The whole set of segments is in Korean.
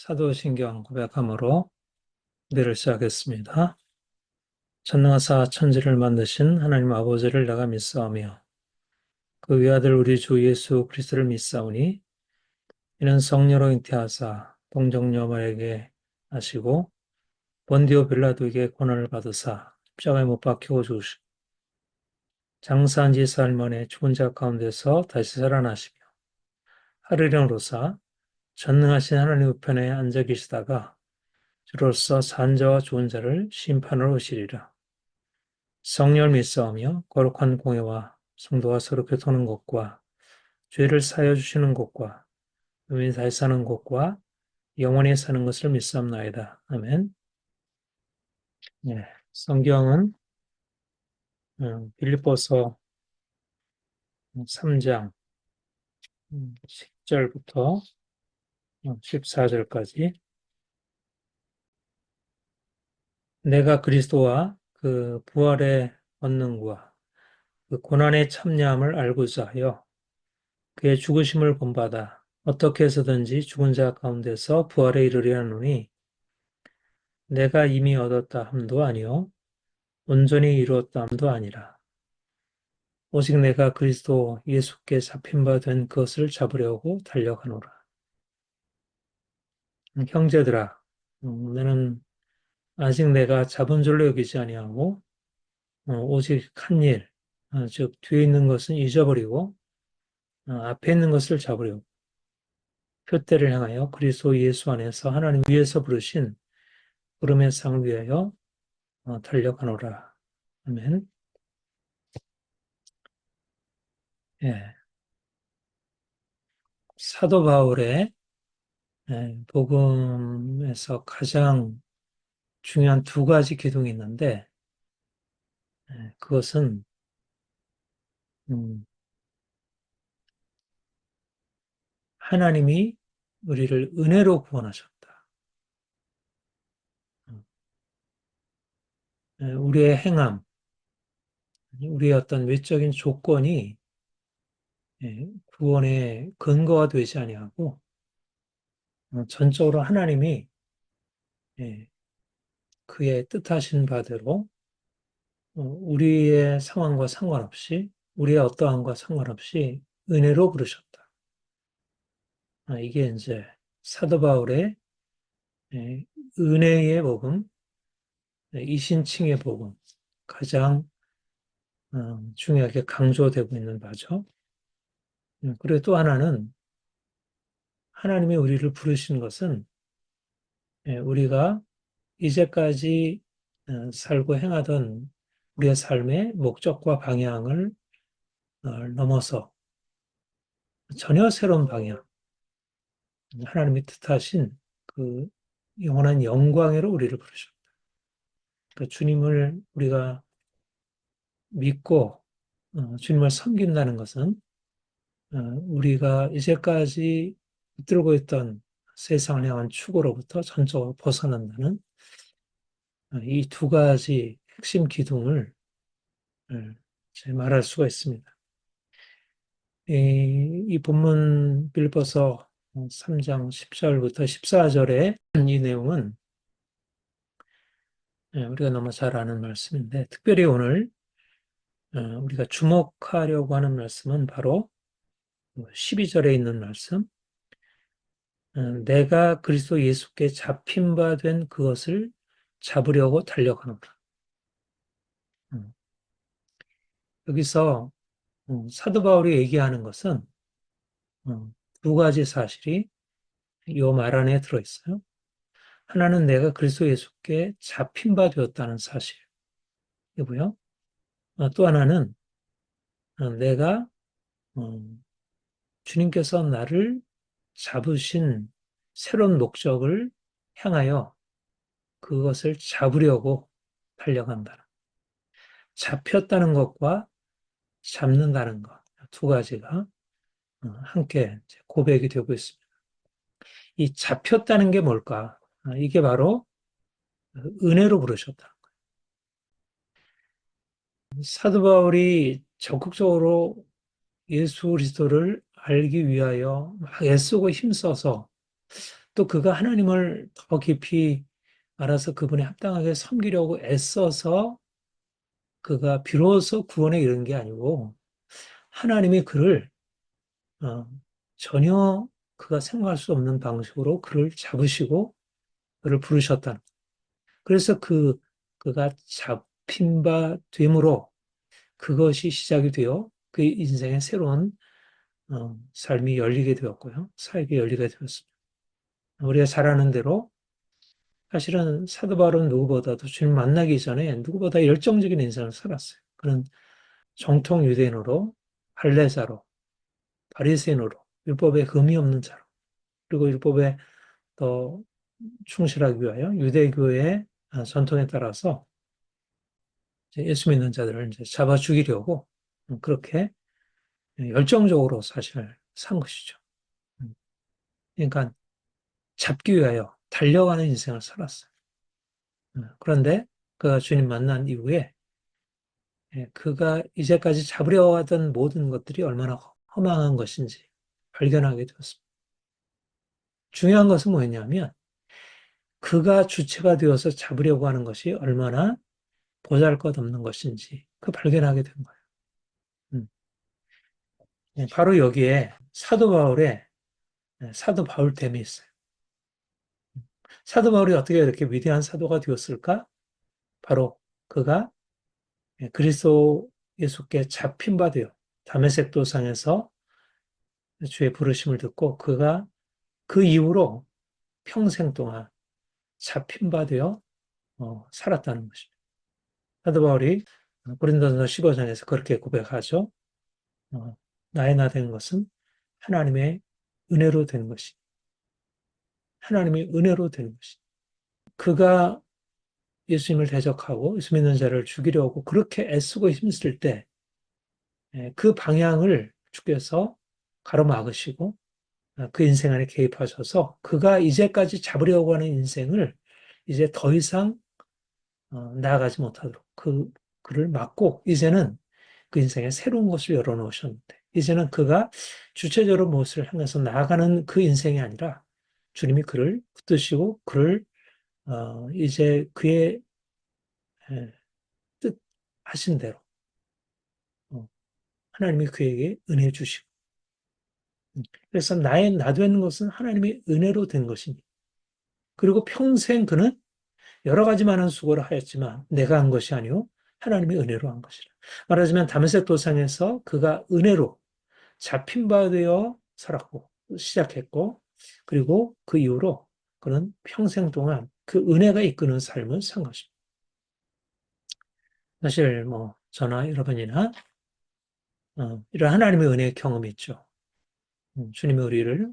사도신경 고백함으로 뇌를 시작했습니다. 전능하사 천지를 만드신 하나님 아버지를 내가 믿사오며 그 외아들 우리 주 예수 그리스도를 믿사오니 이는 성령으로 잉태하사 동정녀마에게 하시고 본디오 빌라도에게 고난을 받으사 십자가에 못 박히고 죽으시고 장사한 지 사흘 만에 죽은 자 가운데서 다시 살아나시며 하루령으로사 전능하신 하나님 우편에 앉아 계시다가 주로서 산자와 죽은 자를 심판하러 오시리라. 성령을 믿사오며 거룩한 공예와 성도가 서로 교통하는 것과 죄를 사하여 주시는 것과 의미 다시 사는 것과 영원히 사는 것을 믿사옵나이다. 아멘. 네, 성경은 빌립보서 3장 10절부터 14절까지 내가 그리스도와 그 부활의 권능과 그 고난의 참여함을 알고자 하여 그의 죽으심을 본받아 어떻게 해서든지 죽은 자 가운데서 부활에 이르려 하노니 내가 이미 얻었다 함도 아니요 온전히 이루었다 함도 아니라 오직 내가 그리스도 예수께 잡힌 바 된 그것을 잡으려고 달려가노라. 형제들아, 너는 아직 내가 잡은 줄로 여기지 아니하고 오직 한 일, 즉 뒤에 있는 것은 잊어버리고 앞에 있는 것을 잡으려고 표대를 향하여 그리스도 예수 안에서 하나님 위에서 부르신 부름의 상을 위하여 달려가노라. 아멘. 예. 사도 바울의 복음에서 가장 중요한 두 가지 기둥이 있는데 그것은 음, 하나님이 우리를 은혜로 구원하셨다. 우리의 행함, 우리의 어떤 외적인 조건이 구원의 근거가 되지 아니하고 전적으로 하나님이 그의 뜻하신 바대로 우리의 상황과 상관없이 우리의 어떠함과 상관없이 은혜로 부르셨다. 이게 이제 사도 바울의 은혜의 복음, 이신칭의 복음 가장 중요하게 강조되고 있는 바죠. 그리고 또 하나는 하나님이 우리를 부르신 것은 우리가 이제까지 살고 행하던 우리의 삶의 목적과 방향을 넘어서 전혀 새로운 방향, 하나님이 뜻하신 그 영원한 영광으로 우리를 부르셨다. 그 주님을 우리가 믿고 주님을 섬긴다는 것은 우리가 이제까지 붙들고 있던 세상을 향한 추구로부터 전적으로 벗어난다는 이 두 가지 핵심 기둥을 말할 수가 있습니다. 이 본문 빌립보서 3장 10절부터 14절의 이 내용은 우리가 너무 잘 아는 말씀인데 특별히 오늘 우리가 주목하려고 하는 말씀은 바로 12절에 있는 말씀, 내가 그리스도 예수께 잡힌 바 된 그것을 잡으려고 달려가노라. 여기서 사도 바울이 얘기하는 것은 두 가지 사실이 이 말 안에 들어있어요. 하나는 내가 그리스도 예수께 잡힌 바 되었다는 사실이고요. 또 하나는 내가 주님께서 나를 잡으신 새로운 목적을 향하여 그것을 잡으려고 달려간다. 잡혔다는 것과 잡는다는 것, 두 가지가 함께 고백이 되고 있습니다. 이 잡혔다는 게 뭘까? 이게 바로 은혜로 부르셨다. 사도 바울이 적극적으로 예수 그리스도를 알기 위하여 막 애쓰고 힘써서 또 그가 하나님을 더 깊이 알아서 그분에 합당하게 섬기려고 애써서 그가 비로소 구원에 이른 게 아니고 하나님이 그를 어, 전혀 그가 생각할 수 없는 방식으로 그를 잡으시고 그를 부르셨다는. 그래서 그가 잡힌 바 됨으로 그것이 시작이 되어 그 인생의 새로운 삶이 열리게 되었고요. 사역이 열리게 되었습니다. 우리가 잘 아는 대로 사실은 사도 바울은 누구보다도 주님 만나기 전에 누구보다 열정적인 인생을 살았어요. 그는 정통 유대인으로, 할례자로, 바리새인으로, 율법에 금이 없는 자로, 그리고 율법에 더 충실하기 위하여 유대교의 전통에 따라서 예수 믿는 자들을 이제 잡아 죽이려고 그렇게 열정적으로 사실 산 것이죠. 그러니까 잡기 위하여 달려가는 인생을 살았어요. 그런데 그가 주님 만난 이후에 그가 이제까지 잡으려 하던 모든 것들이 얼마나 허망한 것인지 발견하게 되었습니다. 중요한 것은 뭐였냐면 그가 주체가 되어서 잡으려고 하는 것이 얼마나 보잘것없는 것인지 그 발견하게 된 거예요. 음. 바로 여기에 사도 바울의 사도 바울됨이 있어요. 사도 바울이 어떻게 이렇게 위대한 사도가 되었을까? 바로 그가 그리스도 예수께 잡힌 바 되어 다메섹 도상에서 주의 부르심을 듣고 그가 그 이후로 평생 동안 잡힌 바 되어 살았다는 것입니다. 사도 바울이 고린도전서 15장에서 그렇게 고백하죠. 나의 나 된 것은 하나님의 은혜로 된 것이. 하나님의 은혜로 된 것이. 그가 예수님을 대적하고 예수 믿는 자를 죽이려고 그렇게 애쓰고 힘쓸 때 그 방향을 주께서 가로막으시고 그 인생 안에 개입하셔서 그가 이제까지 잡으려고 하는 인생을 이제 더 이상 나아가지 못하도록 그를 막고 이제는 그 인생에 새로운 것을 열어놓으셨는데 이제는 그가 주체적으로 무엇을 향해서 나아가는 그 인생이 아니라 주님이 그를 붙드시고 그를 이제 그의 뜻하신 대로 하나님이 그에게 은혜 주시고 그래서 나의 나 된 것은 하나님의 은혜로 된 것이니 그리고 평생 그는 여러 가지 많은 수고를 하였지만 내가 한 것이 아니요 하나님의 은혜로 한 것이라. 말하자면 다메섹 도상에서 그가 은혜로 잡힌 바 되어 살았고 시작했고 그리고 그 이후로 그는 평생 동안 그 은혜가 이끄는 삶을 산 것입니다. 사실 뭐 저나 여러분이나 이런 하나님의 은혜의 경험이 있죠. 주님이 우리를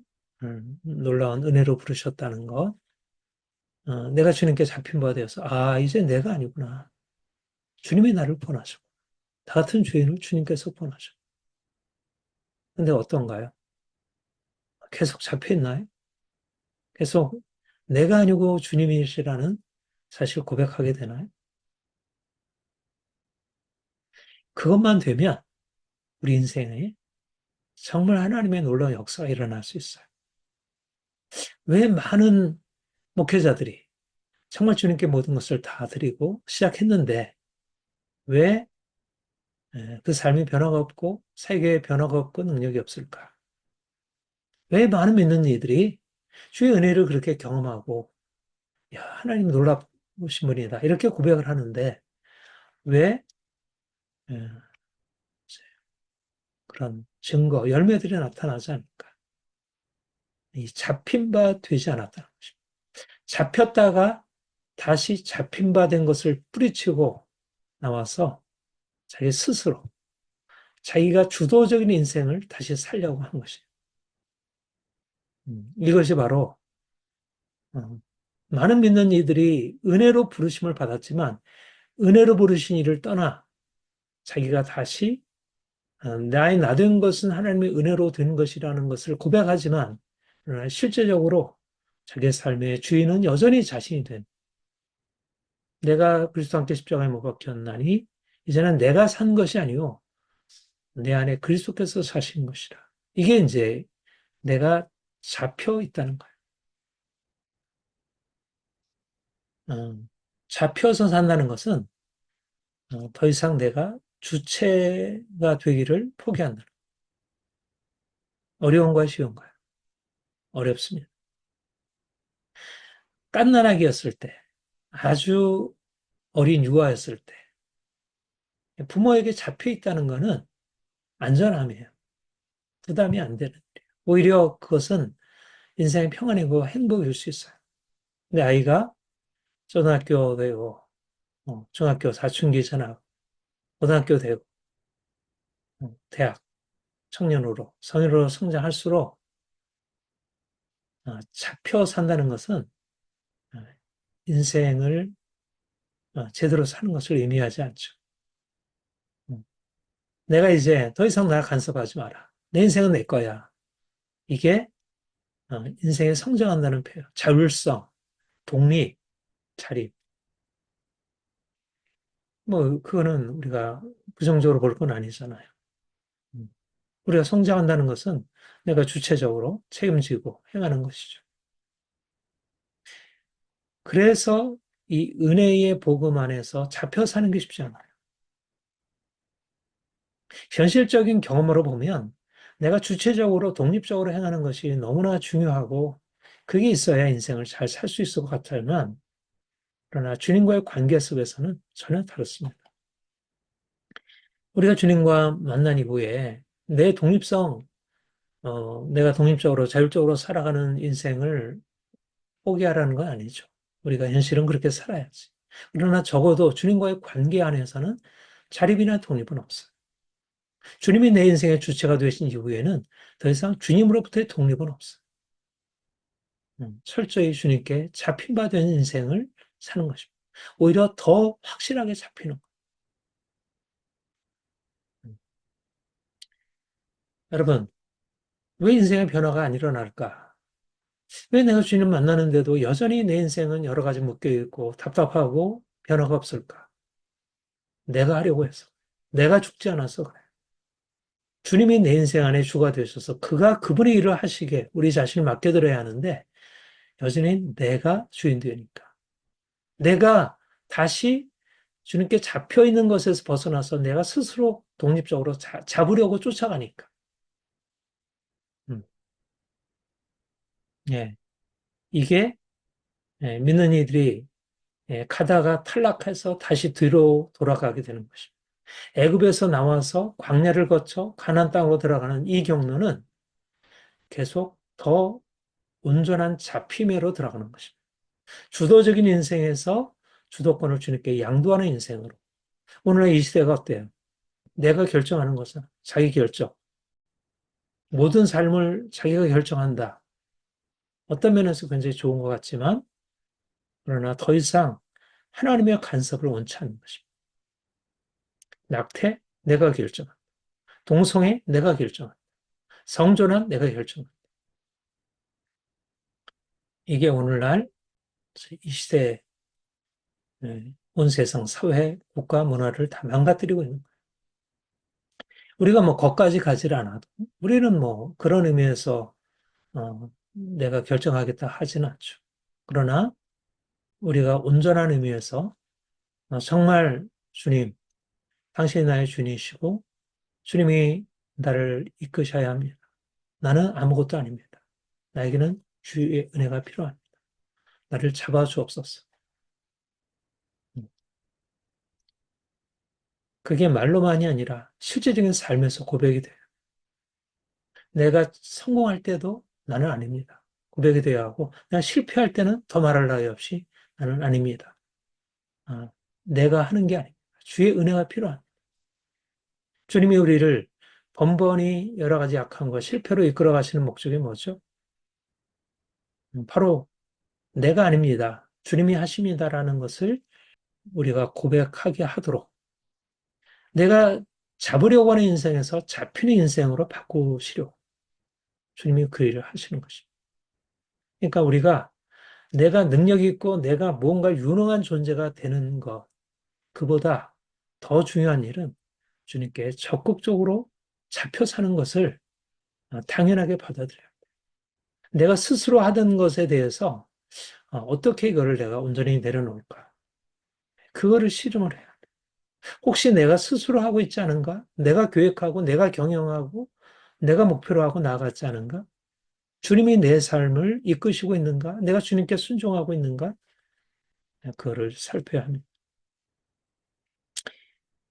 놀라운 은혜로 부르셨다는 것. 내가 주님께 잡힌 바 되어서 이제 내가 아니구나. 주님이 나를 권하셔. 다 같은 죄인을 주님께서 권하셔. 근데 어떤가요? 계속 잡혀 있나요? 계속 내가 아니고 주님이시라는 사실 고백하게 되나요? 그것만 되면 우리 인생에 정말 하나님의 놀라운 역사가 일어날 수 있어요. 왜 많은 목회자들이 정말 주님께 모든 것을 다 드리고 시작했는데 왜 그 삶이 변화가 없고 세계에 변화가 없고 능력이 없을까? 왜 많은 믿는 이들이 주의 은혜를 그렇게 경험하고 야, 하나님 놀라우신 분이다. 이렇게 고백을 하는데 왜 예, 그런 증거, 열매들이 나타나지 않을까? 이 잡힌 바 되지 않았다는 것입니다. 잡혔다가 다시 잡힌 바 된 것을 뿌리치고 나와서 자기 스스로 자기가 주도적인 인생을 다시 살려고 한 것이에요. 이것이 바로 많은 믿는 이들이 은혜로 부르심을 받았지만 은혜로 부르신 이를 떠나 자기가 다시 나의 나 된 것은 하나님의 은혜로 된 것이라는 것을 고백하지만 실제적으로 자기의 삶의 주인은 여전히 자신이 된 내가 그리스도 함께 십자가에 못 박혔나니 이제는 내가 산 것이 아니요 내 안에 그리스도께서 사신 것이라. 이게 이제 내가 잡혀 있다는 거예요. 어, 잡혀서 산다는 것은 더 이상 내가 주체가 되기를 포기한다. 어려운가요, 쉬운가요? 어렵습니다. 갓난아기였을 때, 아주 어린 유아였을 때, 부모에게 잡혀 있다는 것은 안전함이에요. 부담이 안 되는 일이에요. 오히려 그것은 인생의 평안이고 행복일 수 있어요. 근데 아이가 초등학교 되고, 중학교 사춘기 지나고, 고등학교 되고, 대학, 청년으로, 성인으로 성장할수록 잡혀 산다는 것은 어, 인생을 제대로 사는 것을 의미하지 않죠. 음. 내가 이제 더 이상 나 간섭하지 마라. 내 인생은 내 거야. 이게 인생에 성장한다는 표현. 자율성, 독립, 자립. 뭐 그거는 우리가 부정적으로 볼 건 아니잖아요. 음. 우리가 성장한다는 것은 내가 주체적으로 책임지고 행하는 것이죠. 그래서 이 은혜의 복음 안에서 잡혀 사는 게 쉽지 않아요. 현실적인 경험으로 보면 내가 주체적으로 독립적으로 행하는 것이 너무나 중요하고 그게 있어야 인생을 잘 살 수 있을 것 같지만 그러나 주님과의 관계 속에서는 전혀 다릅니다. 우리가 주님과 만난 이후에 내 독립성, 내가 독립적으로 자율적으로 살아가는 인생을 포기하라는 건 아니죠. 우리가 현실은 그렇게 살아야지. 그러나 적어도 주님과의 관계 안에서는 자립이나 독립은 없어요. 주님이 내 인생의 주체가 되신 이후에는 더 이상 주님으로부터의 독립은 없어요. 철저히 주님께 잡힌 바 된 인생을 사는 것입니다. 오히려 더 확실하게 잡히는 거예요. 여러분, 왜 인생의 변화가 안 일어날까? 왜 내가 주님 만나는데도 여전히 내 인생은 여러 가지 묶여 있고 답답하고 변화가 없을까? 내가 하려고 해서. 내가 죽지 않아서 그래. 주님이 내 인생 안에 주가 되셔서 그분의 일을 하시게 우리 자신을 맡겨드려야 하는데 여전히 내가 주인 되니까. 내가 다시 주님께 잡혀 있는 것에서 벗어나서 내가 스스로 독립적으로 잡으려고 쫓아가니까. 음, 예. 이게 믿는 이들이 가다가 탈락해서 다시 뒤로 돌아가게 되는 것입니다. 애굽에서 나와서 광야를 거쳐 가나안 땅으로 들어가는 이 경로는 계속 더 온전한 잡힘으로 들어가는 것입니다. 주도적인 인생에서 주도권을 주님께 양도하는 인생으로. 오늘날 이 시대가 어때요? 내가 결정하는 것은 자기 결정. 모든 삶을 자기가 결정한다. 어떤 면에서 굉장히 좋은 것 같지만, 그러나 더 이상 하나님의 간섭을 원치 않는 것입니다. 낙태, 내가 결정한다. 동성애, 내가 결정한다. 성전환, 내가 결정한다. 이게 오늘날 이 시대, 온 세상 사회, 국가, 문화를 다 망가뜨리고 있는 거예요. 우리가 뭐 거기까지 가지를 않아도, 우리는 뭐 그런 의미에서 내가 결정하겠다 하지는 않죠. 그러나 우리가 온전한 의미에서 정말 주님, 당신이 나의 주님이시고 주님이 나를 이끄셔야 합니다. 나는 아무것도 아닙니다. 나에게는 주의 은혜가 필요합니다. 나를 잡아주옵소서. 그게 말로만이 아니라 실제적인 삶에서 고백이 돼요. 내가 성공할 때도 나는 아닙니다. 고백이 돼야 하고, 내가 실패할 때는 더 말할 나위 없이 나는 아닙니다. 내가 하는 게 아닙니다. 주의 은혜가 필요합니다. 주님이 우리를 번번이 여러 가지 악한 것, 실패로 이끌어 가시는 목적이 뭐죠? 바로 내가 아닙니다. 주님이 하십니다라는 것을 우리가 고백하게 하도록 내가 잡으려고 하는 인생에서 잡히는 인생으로 바꾸시려고 주님이 그 일을 하시는 것입니다. 그러니까 우리가 내가 능력 있고 내가 뭔가 유능한 존재가 되는 것, 그보다 더 중요한 일은 주님께 적극적으로 잡혀 사는 것을 당연하게 받아들여요. 내가 스스로 하던 것에 대해서 어떻게 이거를 내가 온전히 내려놓을까? 그거를 실험을 해야 돼. 혹시 내가 스스로 하고 있지 않은가? 내가 계획하고, 내가 경영하고, 내가 목표로 하고 나아갔지 않은가? 주님이 내 삶을 이끄시고 있는가? 내가 주님께 순종하고 있는가? 그거를 살펴야 합니다.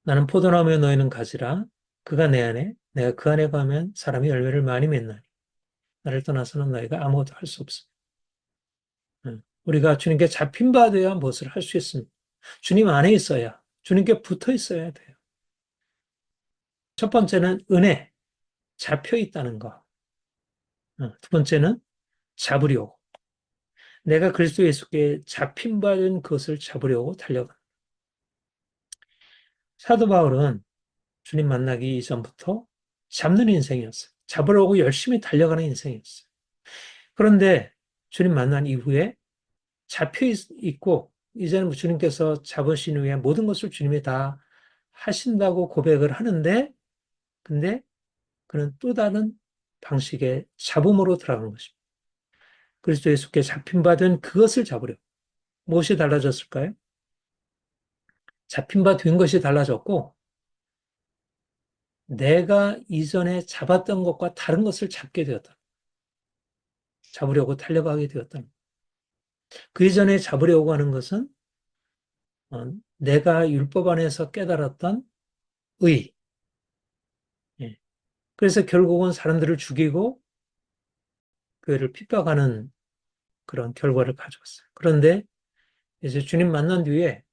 나는 포도나무에 너희는 가지라. 그가 내 안에, 내가 그 안에 가면 사람이 열매를 많이 맺나니. 나를 떠나서는 너희가 아무것도 할 수 없습니다. 우리가 주님께 잡힌 바 되어야 무엇을 할 수 있습니다. 주님 안에 있어야, 주님께 붙어 있어야 돼요. 첫 번째는 은혜, 잡혀 있다는 거. 두 번째는 잡으려고. 내가 그리스도 예수께 잡힌 바 된 그것을 잡으려고 달려가. 사도 바울은 주님 만나기 이전부터 잡는 인생이었어요. 잡으려고 열심히 달려가는 인생이었어요. 그런데 주님 만난 이후에 잡혀 있고 이제는 주님께서 잡으신 후에 모든 것을 주님이 다 하신다고 고백을 하는데 근데 그는 또 다른 방식의 잡음으로 들어간 것입니다. 그리스도 예수께 잡힌 바 된 그것을 잡으려. 무엇이 달라졌을까요? 잡힌 바 된 것이 달라졌고 내가 이전에 잡았던 것과 다른 것을 잡게 되었다. 잡으려고 달려가게 되었다. 그 이전에 잡으려고 하는 것은 내가 율법 안에서 깨달았던 의. 예. 그래서 결국은 사람들을 죽이고 교회를 핍박하는 그런 결과를 가져왔어요. 그런데 이제 주님 만난 뒤에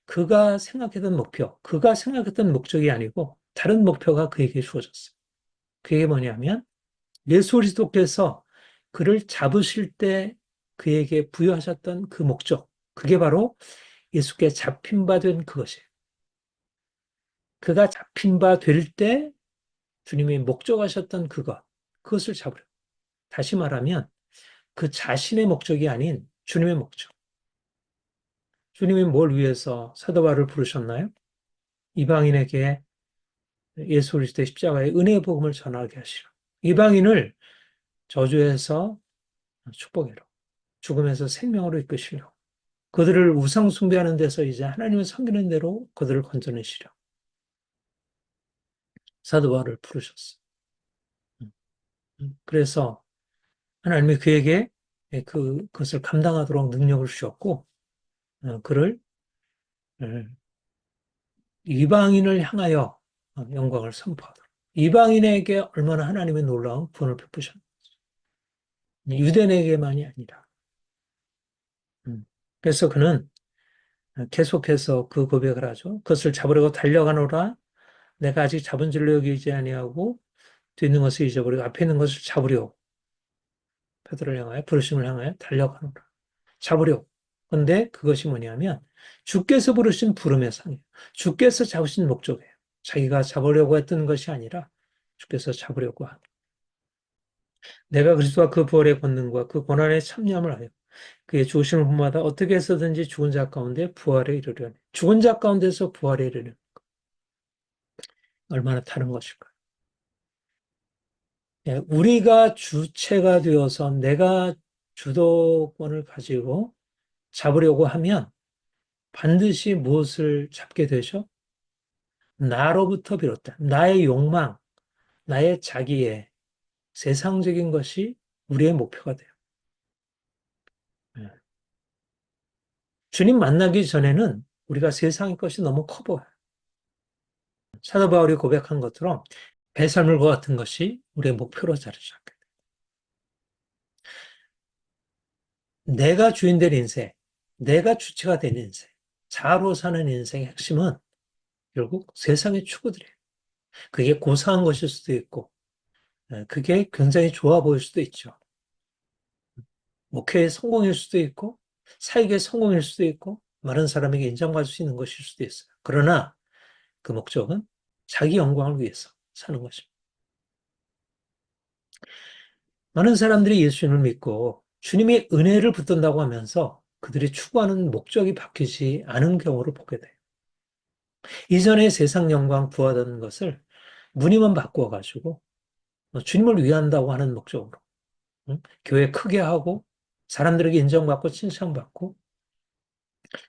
그가 생각했던 목표, 그가 생각했던 목적이 아니고 다른 목표가 그에게 주어졌어요. 그게 뭐냐면 예수 그리스도께서 그를 잡으실 때 그에게 부여하셨던 그 목적, 그게 바로 예수께 잡힌 바 된 그것이에요. 그가 잡힌 바 될 때 주님이 목적하셨던 그것을 잡으려. 다시 말하면 그 자신의 목적이 아닌 주님의 목적. 주님이 뭘 위해서 사도 바울을 부르셨나요? 이방인에게 예수 그리스도의 십자가의 은혜의 복음을 전하게 하시라. 이방인을 저주에서 축복해라. 죽음에서 생명으로 이끄시려. 그들을 우상 숭배하는 데서 이제 하나님을 섬기는 대로 그들을 건져내시려. 사도 바울을 부르셨어. 그래서 하나님이 그에게 그것을 감당하도록 능력을 주셨고, 그를 이방인을 향하여 영광을 선포하도록. 이방인에게 얼마나 하나님의 놀라운 구원을 베푸셨는지. 유대인에게만이 아니라. 그래서 그는 계속해서 그 고백을 하죠. 그것을 잡으려고 달려가노라. 내가 아직 잡은 줄로 여기지 아니하고 뒤에 있는 것을 잊어버리고 앞에 있는 것을 잡으려고 베드로를 향하여 부르심을 향하여 달려가노라. 잡으려고. 근데 그것이 뭐냐면 주께서 부르신 부름의 상이에요. 주께서 잡으신 목적이에요. 자기가 잡으려고 했던 것이 아니라 주께서 잡으려고 하는. 내가 그리스도와 그 부활의 권능과 그 고난의 참여함을 하여 그의 죽으심을 본마다 어떻게 해서든지 죽은 자 가운데 부활에 이르려니. 죽은 자 가운데서 부활에 이르려니. 얼마나 다른 것일까? 예, 우리가 주체가 되어서 내가 주도권을 가지고 잡으려고 하면 반드시 무엇을 잡게 되죠? 나로부터 비롯된 나의 욕망, 나의 자기의 세상적인 것이 우리의 목표가 돼요. 예. 주님 만나기 전에는 우리가 세상의 것이 너무 커 보여요. 사도 바울이 고백한 것처럼 배설물과 같은 것이 우리의 목표로 자리 잡게 돼요. 내가 주인 된 인생, 내가 주체가 된 인생, 자아로 사는 인생의 핵심은 결국 세상의 추구들이에요. 그게 고사한 것일 수도 있고, 그게 굉장히 좋아 보일 수도 있죠. 목회의 성공일 수도 있고, 사역의 성공일 수도 있고, 많은 사람에게 인정받을 수 있는 것일 수도 있어요. 그러나 그 목적은 자기 영광을 위해서 사는 것입니다. 많은 사람들이 예수님을 믿고 주님의 은혜를 붙든다고 하면서 그들이 추구하는 목적이 바뀌지 않은 경우를 보게 돼요. 이전에 세상 영광 구하던 것을 무늬만 바꾸어가지고 주님을 위한다고 하는 목적으로 교회 크게 하고 사람들에게 인정받고 칭찬받고,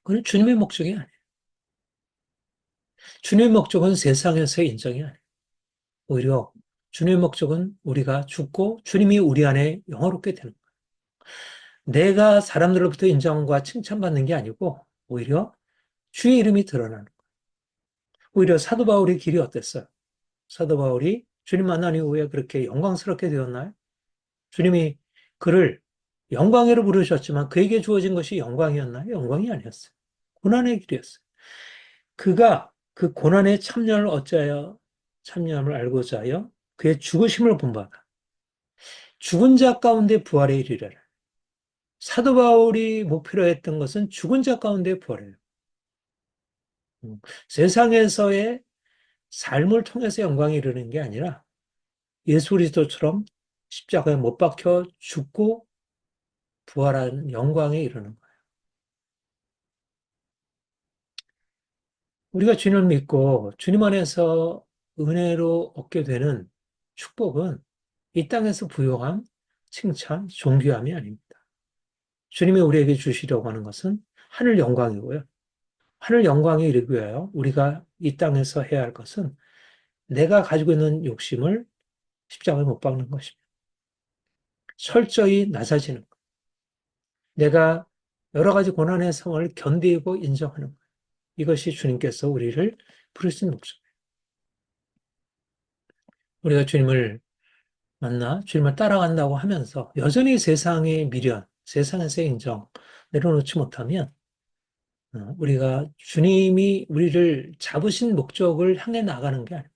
그건 주님의 목적이 아니에요. 주님의 목적은 세상에서의 인정이 아니에요. 오히려 주님의 목적은 우리가 죽고 주님이 우리 안에 영화롭게 되는 거예요. 내가 사람들로부터 인정과 칭찬받는 게 아니고 오히려 주의 이름이 드러나는 거예요. 오히려 사도 바울의 길이 어땠어요? 사도 바울이 주님 만난 이후에 그렇게 영광스럽게 되었나요? 주님이 그를 영광으로 부르셨지만 그에게 주어진 것이 영광이었나요? 영광이 아니었어요. 고난의 길이었어요. 그가 그 고난의 참여를 어찌하여 참여함을 알고자 하여 그의 죽으심을 본받아 죽은 자 가운데 부활에 이르리라. 사도 바울이 목표로 했던 것은 죽은 자 가운데 부활이에요. 세상에서의 삶을 통해서 영광에 이르는 게 아니라 예수 그리스도처럼 십자가에 못 박혀 죽고 부활한 영광에 이르는 거예요. 우리가 주님을 믿고 주님 안에서 은혜로 얻게 되는 축복은 이 땅에서 부요함, 칭찬, 존귀함이 아닙니다. 주님이 우리에게 주시려고 하는 것은 하늘 영광이고요. 하늘 영광에 이르기 위하여 우리가 이 땅에서 해야 할 것은 내가 가지고 있는 욕심을 십자가에 못 박는 것입니다. 철저히 낮아지는 것. 내가 여러 가지 고난의 상황을 견디고 인정하는 것. 이것이 주님께서 우리를 부르신 목적이에요. 우리가 주님을 만나 주님을 따라간다고 하면서 여전히 세상의 미련, 세상에서의 인정 내려놓지 못하면 우리가 주님이 우리를 잡으신 목적을 향해 나가는 게 아닙니다.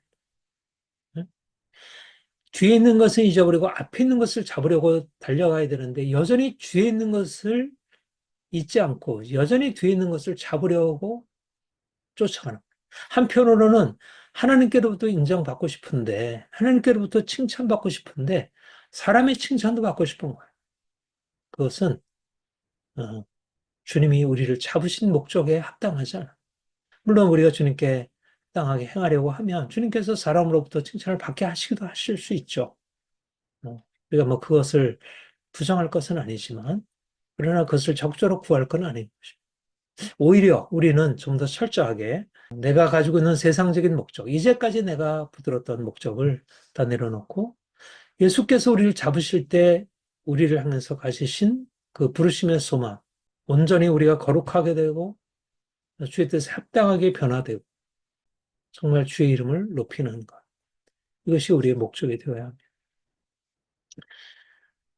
뒤에 있는 것은 잊어버리고 앞에 있는 것을 잡으려고 달려가야 되는데 여전히 뒤에 있는 것을 잊지 않고 여전히 뒤에 있는 것을 잡으려고 쫓아가는 거예요. 한편으로는 하나님께로부터 인정받고 싶은데 하나님께로부터 칭찬받고 싶은데 사람의 칭찬도 받고 싶은 거예요. 그것은 어, 주님이 우리를 잡으신 목적에 합당하지 않아. 물론 우리가 주님께 합당하게 행하려고 하면 주님께서 사람으로부터 칭찬을 받게 하시기도 하실 수 있죠. 우리가 뭐 그것을 부정할 것은 아니지만 그러나 그것을 적절히 구할 건 아닌 것입니다. 오히려 우리는 좀 더 철저하게 내가 가지고 있는 세상적인 목적, 이제까지 내가 붙들었던 목적을 다 내려놓고 예수께서 우리를 잡으실 때 우리를 향해서 가지신 그 부르심의 소망, 온전히 우리가 거룩하게 되고 주의 뜻에 합당하게 변화되고 정말 주의 이름을 높이는 것. 이것이 우리의 목적이 되어야 합니다.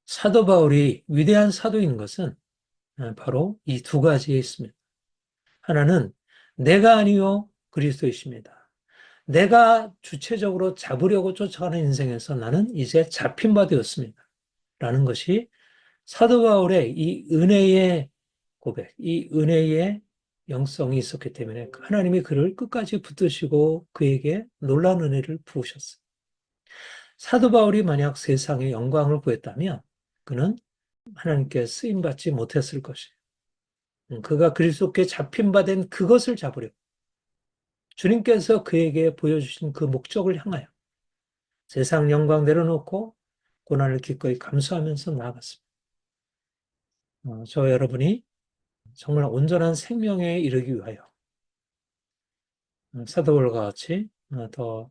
사도 바울이 위대한 사도인 것은 바로 이 두 가지에 있습니다. 하나는 내가 아니요 그리스도이십니다. 내가 주체적으로 잡으려고 쫓아가는 인생에서 나는 이제 잡힌 바 되었습니다. 라는 것이 사도 바울의 이 은혜의 고백, 이 은혜의 영성이 있었기 때문에 하나님이 그를 끝까지 붙드시고 그에게 놀라운 은혜를 부으셨어요. 사도 바울이 만약 세상에 영광을 구했다면 그는 하나님께 쓰임받지 못했을 것이에요. 그가 그리스도께 잡힌 바 된 그것을 잡으려 주님께서 그에게 보여주신 그 목적을 향하여 세상 영광 내려놓고 고난을 기꺼이 감수하면서 나아갔습니다. 저와 여러분이 정말 온전한 생명에 이르기 위하여 사도 바울과 같이 더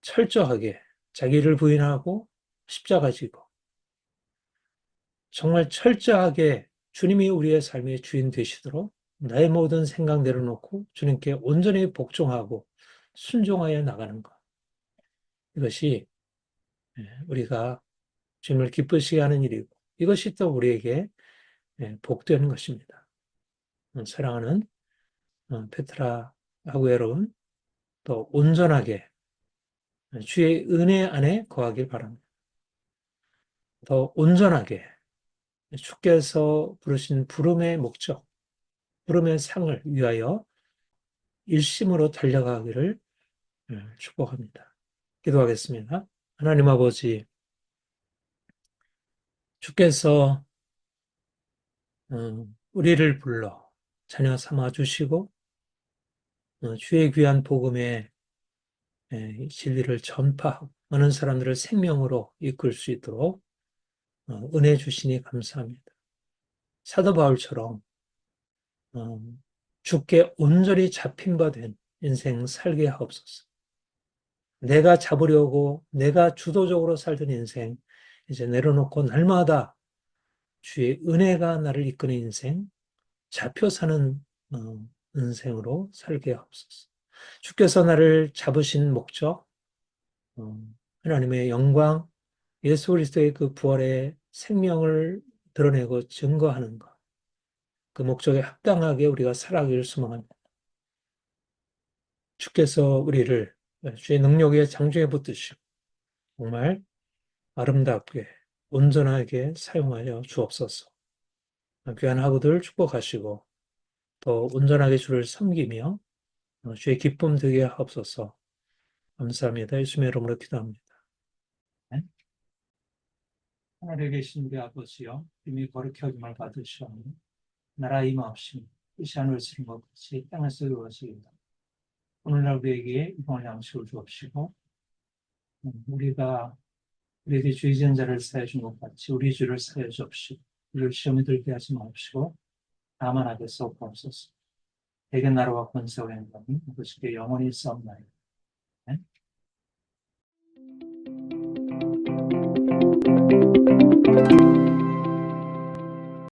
철저하게 자기를 부인하고 십자가 지고 정말 철저하게 주님이 우리의 삶의 주인 되시도록 나의 모든 생각 내려놓고 주님께 온전히 복종하고 순종하여 나가는 것. 이것이 우리가 주님을 기쁘시게 하는 일이고 이것이 또 우리에게 복되는 것입니다. 사랑하는 페트라하고 여러분 또 온전하게 주의 은혜 안에 거하길 바랍니다. 더 온전하게 주께서 부르신 부름의 목적, 부름의 상을 위하여 일심으로 달려가기를 축복합니다. 기도하겠습니다. 하나님 아버지, 주께서 우리를 불러 자녀 삼아 주시고 주의 귀한 복음의 진리를 전파하고 많은 사람들을 생명으로 이끌 수 있도록 은혜 주시니 감사합니다. 사도 바울처럼 주께 온전히 잡힌 바 된 인생 살게 하옵소서. 내가 잡으려고 내가 주도적으로 살던 인생 이제 내려놓고 날마다 주의 은혜가 나를 이끄는 인생, 잡혀 사는 인생으로 살게 하옵소서. 주께서 나를 잡으신 목적, 하나님의 영광, 예수 그리스도의 그 부활의 생명을 드러내고 증거하는 것, 그 목적에 합당하게 우리가 살아가기를 소망합니다. 주께서 우리를 주의 능력에 장중에 붙드시고 정말 아름답게 온전하게 사용하여 주옵소서. 귀한 하루들 축복하시고 더 온전하게 주를 섬기며 주의 기쁨 되게 하옵소서. 감사합니다. 예수님의 이름으로 기도합니다. 네? 하늘에 계신 우리 아버지여, 이미 거룩히 여김을 받으시오니 나라 임하옵시며 뜻이 하늘에서 이룬 것 같이 땅에서 이루어지이다. 오늘날 우리에게 일용할 양식을 주옵시고 우리에게 죄 지은 자를 사하여 준 것 같이 우리 죄를 사하여 주옵시고 우리를 시험에 들게 하지 마옵시고 다만 악에서 구하옵소서. 대개 나라와 권세와 영광이 아버지께 영원히 있사옵나이다. 아멘.